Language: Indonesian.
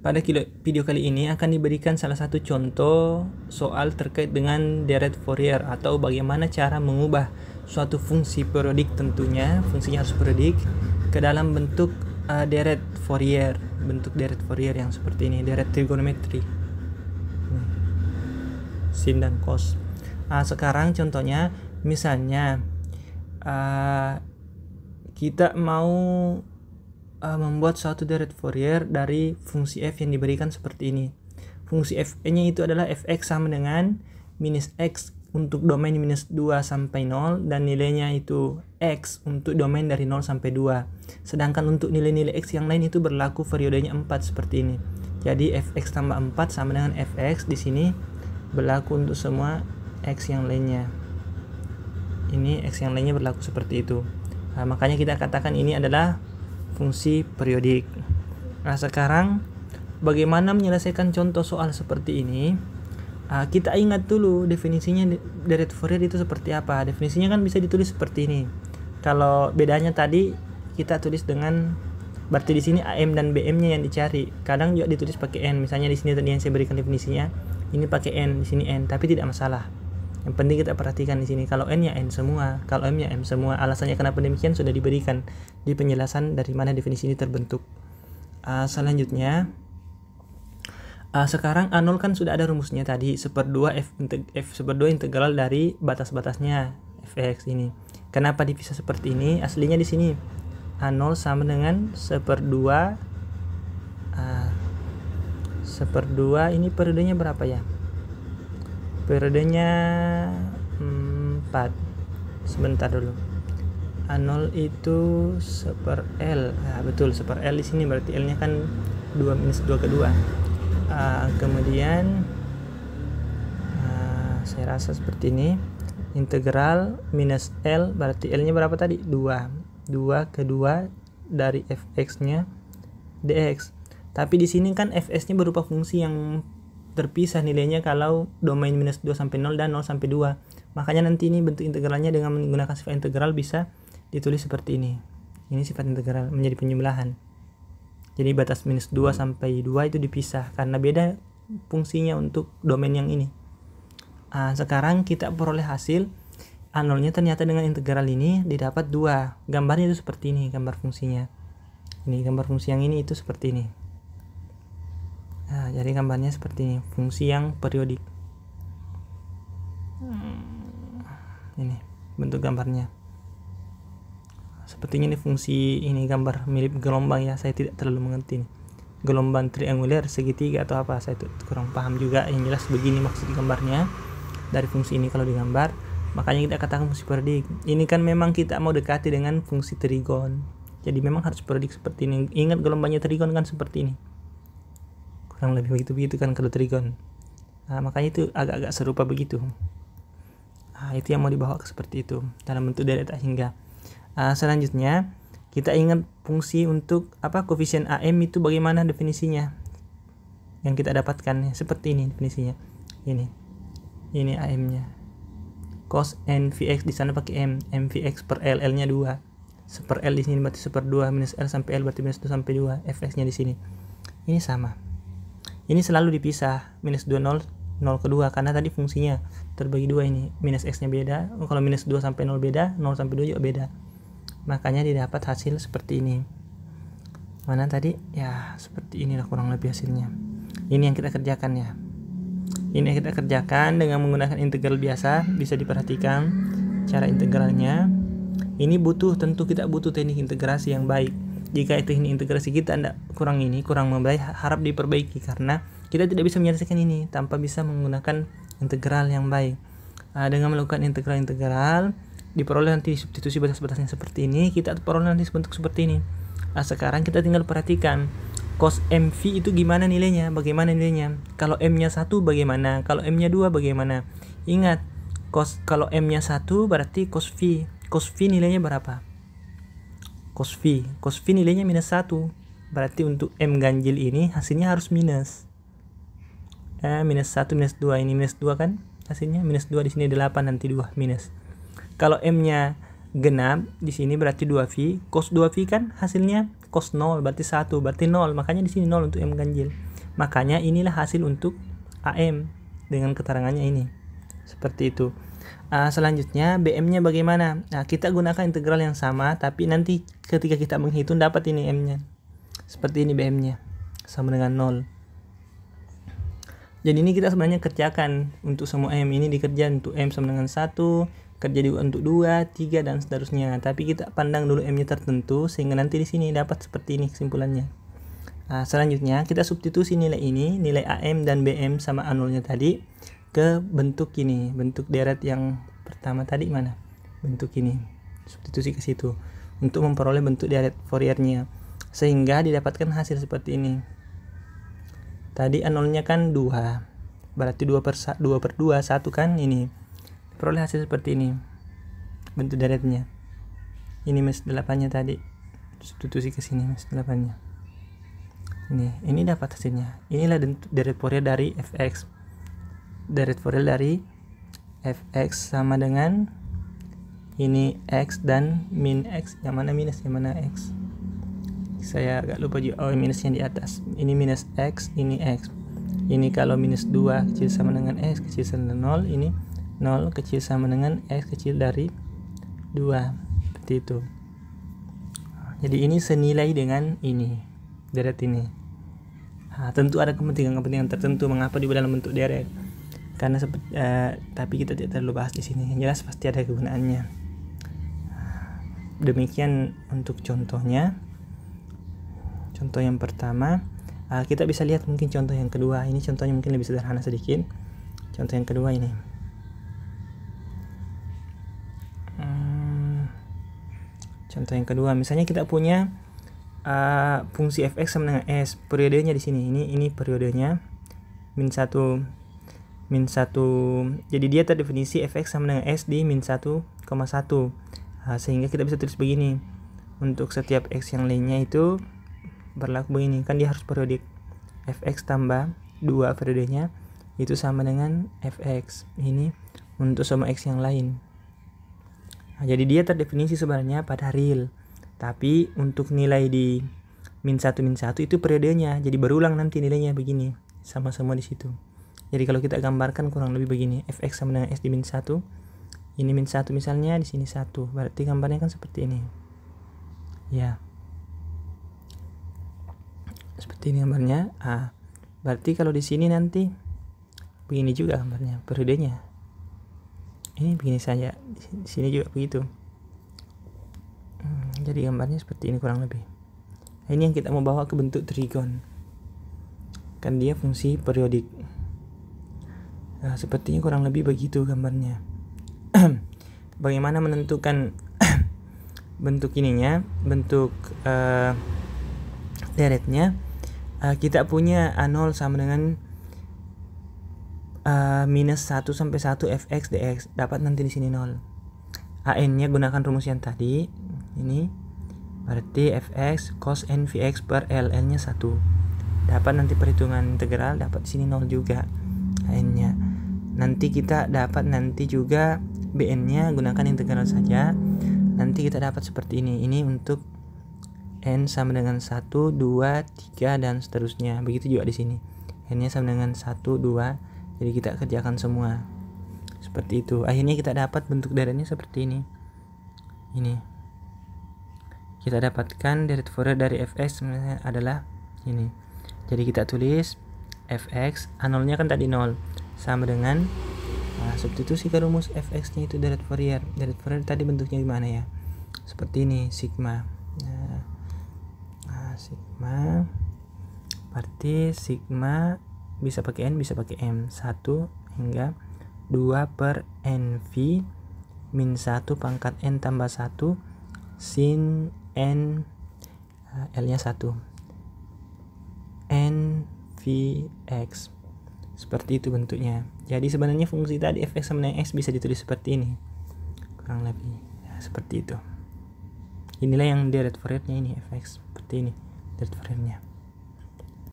Pada video kali ini akan diberikan salah satu contoh soal terkait dengan deret Fourier atau bagaimana cara mengubah suatu fungsi periodik, tentunya fungsinya harus periodik, ke dalam bentuk deret Fourier, bentuk deret Fourier yang seperti ini, deret trigonometri, sin dan cos. Sekarang contohnya, misalnya kita mau membuat suatu deret Fourier dari fungsi f yang diberikan seperti ini. Fungsi f-nya itu adalah fx sama dengan minus x untuk domain minus 2 sampai 0 dan nilainya itu x untuk domain dari 0 sampai 2. Sedangkan untuk nilai-nilai x yang lain itu berlaku periodenya 4 seperti ini. Jadi fx tambah 4 sama dengan fx di sini berlaku untuk semua x yang lainnya. Ini x yang lainnya berlaku seperti itu. Makanya kita katakan ini adalah fungsi periodik. Sekarang bagaimana menyelesaikan contoh soal seperti ini? Kita ingat dulu definisinya deret Fourier itu seperti apa. Definisinya kan bisa ditulis seperti ini. Kalau bedanya tadi kita tulis dengan, berarti di sini AM dan BM-nya yang dicari. Kadang juga ditulis pakai N. Misalnya di sini tadi yang saya berikan definisinya, ini pakai N, di sini N, tapi tidak masalah. Yang penting kita perhatikan di sini, kalau N ya N semua, kalau M ya M semua. Alasannya kenapa demikian sudah diberikan di penjelasan dari mana definisi ini terbentuk. Selanjutnya, sekarang A0 kan sudah ada rumusnya tadi, 1/2 f/2 integral dari batas-batasnya fx ini. Kenapa dipisah seperti ini? Aslinya di sini A0 sama dengan 1/2 1/2 ini periodenya berapa ya? Periodenya 4. Sebentar dulu. A0 itu 1/L. Betul, 1/L di sini berarti L-nya kan 2 minus 2 kedua. Kemudian saya rasa seperti ini. Integral minus L berarti L-nya berapa tadi? 2. 2 kedua dari fx-nya dx. Tapi di sini kan fs-nya berupa fungsi yang terpisah nilainya kalau domain minus 2 sampai 0 dan 0 sampai 2. Makanya nanti ini bentuk integralnya dengan menggunakan sifat integral bisa ditulis seperti ini. Ini sifat integral menjadi penjumlahan. Jadi batas minus 2 sampai 2 itu dipisah karena beda fungsinya untuk domain yang ini. Sekarang kita peroleh hasil A0-nya ternyata dengan integral ini didapat 2. Gambarnya itu seperti ini, gambar fungsinya. Ini gambar fungsi yang ini itu seperti ini. Jadi gambarnya seperti ini, fungsi yang periodik. Ini bentuk gambarnya. Sepertinya ini fungsi ini gambar mirip gelombang ya, saya tidak terlalu mengerti nih. Gelombang trianguler, segitiga atau apa, saya kurang paham juga. Yang jelas begini maksud gambarnya dari fungsi ini kalau digambar. Makanya kita katakan fungsi periodik. Ini kan memang kita mau dekati dengan fungsi trigon. Jadi memang harus periodik seperti ini. Ingat gelombangnya trigon kan seperti ini. Kurang lebih begitu kan kalau trigon. Makanya itu agak-agak serupa begitu. Itu yang mau dibawa ke seperti itu dalam bentuk deret hingga. Selanjutnya kita ingat fungsi untuk koefisien AM itu bagaimana definisinya yang kita dapatkan seperti ini definisinya. Ini AM-nya. Cos n Vx di sana pakai M Vx per L, L-nya 2. 1/L di sini berarti 1/2 minus L sampai L berarti minus 2 sampai 2. Fx-nya di sini. Ini sama. Ini selalu dipisah, minus 2 0 0 kedua karena tadi fungsinya terbagi 2 ini. Minus x-nya beda. Kalau minus 2 sampai 0 beda, 0 sampai 2 juga beda. Makanya didapat hasil seperti ini. Mana tadi? Ya, seperti inilah kurang lebih hasilnya. Ini yang kita kerjakan ya. Ini yang kita kerjakan dengan menggunakan integral biasa, bisa diperhatikan cara integralnya. Ini tentu kita butuh teknik integrasi yang baik. Jika teknik integrasi kita kurang membaik, harap diperbaiki karena kita tidak bisa menyelesaikan ini tanpa bisa menggunakan integral yang baik. Dengan melakukan integral diperoleh nanti substitusi batas-batasnya seperti ini, kita peroleh nanti bentuk seperti ini. Sekarang kita tinggal perhatikan cos MV itu gimana nilainya, bagaimana nilainya. Kalau M-nya 1 bagaimana, kalau M-nya 2 bagaimana. Ingat, kalau M-nya 1 berarti cos V. Cos V nilainya berapa? Cos V nilainya minus 1. Berarti untuk M ganjil ini hasilnya harus minus. Minus 1 minus 2, ini minus 2 kan hasilnya, minus 2 di sini 8 nanti 2 minus. Kalau M-nya genap di sini berarti 2V. Cos 2V kan hasilnya cos 0 berarti 1, berarti 0. Makanya di sini 0 untuk M ganjil. Makanya inilah hasil untuk AM dengan keterangannya ini. Seperti itu. Selanjutnya BM-nya bagaimana? Nah, kita gunakan integral yang sama, tapi nanti ketika kita menghitung dapat ini M-nya. Seperti ini BM-nya. Sama dengan 0. Jadi ini kita sebenarnya kerjakan untuk semua M. Ini dikerjakan untuk M sama dengan 1, kerja juga untuk 2, 3 dan seterusnya. Tapi kita pandang dulu M-nya tertentu sehingga nanti di sini dapat seperti ini kesimpulannya. Selanjutnya kita substitusi nilai ini, nilai AM dan BM sama A0-nya tadi ke bentuk ini, bentuk deret yang pertama tadi mana? Bentuk ini. Substitusi ke situ untuk memperoleh bentuk deret Fourier-nya sehingga didapatkan hasil seperti ini. Tadi A0-nya kan 2. Berarti 2 per 2 1 kan ini. Peroleh hasil seperti ini. Bentuk deretnya. Ini minus 8-nya tadi. Substitusi ke sini minus 8-nya. Ini dapat hasilnya. Inilah deret Fourier dari fx. Deret Fourier dari fx sama dengan ini x dan min x. Yang mana minus, yang mana x? Saya agak lupa juga. Oh, minusnya di atas. Ini minus x, ini x. Ini kalau minus 2 kecil sama dengan x kecil sama dengan 0. Ini 0 kecil sama dengan x kecil dari 2. Seperti itu. Jadi ini senilai dengan ini, deret ini. Tentu ada kepentingan tertentu mengapa dibuat dalam bentuk deret. Karena tapi kita tidak terlalu bahas di sini. Yang jelas pasti ada kegunaannya. Demikian untuk contohnya. Contoh yang pertama, kita bisa lihat mungkin contoh yang kedua. Ini contohnya mungkin lebih sederhana sedikit. Contoh yang kedua ini. Contoh yang kedua, misalnya kita punya fungsi fx sama dengan s. Periodenya di sini. Ini periodenya min 1. Jadi dia terdefinisi fx sama dengan s di min 1,1. Sehingga kita bisa tulis begini. Untuk setiap x yang lainnya itu berlaku begini. Kan dia harus periodik. Fx tambah 2 periodenya itu sama dengan fx. Ini untuk semua x yang lain. Jadi dia terdefinisi sebenarnya pada real. Tapi untuk nilai di min 1 itu periodenya. Jadi berulang nanti nilainya begini. Sama semua di situ. Jadi kalau kita gambarkan kurang lebih begini. Fx sama dengan s di min 1. Ini min 1 misalnya, di sini 1. Berarti gambarnya kan seperti ini. Ya. Seperti ini gambarnya. Berarti kalau di sini nanti begini juga gambarnya, periodenya. Ini begini saja. Di sini juga begitu. Jadi gambarnya seperti ini kurang lebih. Ini yang kita mau bawa ke bentuk trigon. Kan dia fungsi periodik. Sepertinya kurang lebih begitu gambarnya. Bagaimana menentukan bentuk ininya, bentuk deretnya? Kita punya A0 sama dengan minus 1 sampai 1 fx dx. Dapat nanti di sini 0. AN-nya gunakan rumus yang tadi. Ini berarti fx cos n vx per l. L-nya 1. Dapat nanti perhitungan integral, dapat di sini 0 juga AN-nya. Nanti kita dapat nanti juga BN-nya gunakan integral saja. Nanti kita dapat seperti ini. Ini untuk n sama dengan 1, 2, 3 dan seterusnya. Begitu juga di sini. N-nya sama dengan 1, 2. Jadi kita kerjakan semua. Seperti itu. Akhirnya kita dapat bentuk deretnya seperti ini. Ini. Kita dapatkan deret Fourier dari fx sebenarnya adalah ini. Jadi kita tulis fx, A0-nya kan tadi 0. Sama dengan substitusi ke rumus fx-nya itu deret Fourier. Deret Fourier tadi bentuknya gimana ya? Seperti ini, sigma. Sigma. Berarti sigma bisa pakai n, bisa pakai m. 1 hingga 2 per nv min 1 pangkat n tambah 1 sin n L-nya 1 n vx. Seperti itu bentuknya. Jadi sebenarnya fungsi tadi fx sama dengan x bisa ditulis seperti ini. Kurang lebih seperti itu. Inilah yang deret Fourier-nya ini fx. Seperti ini deret Fourier-nya.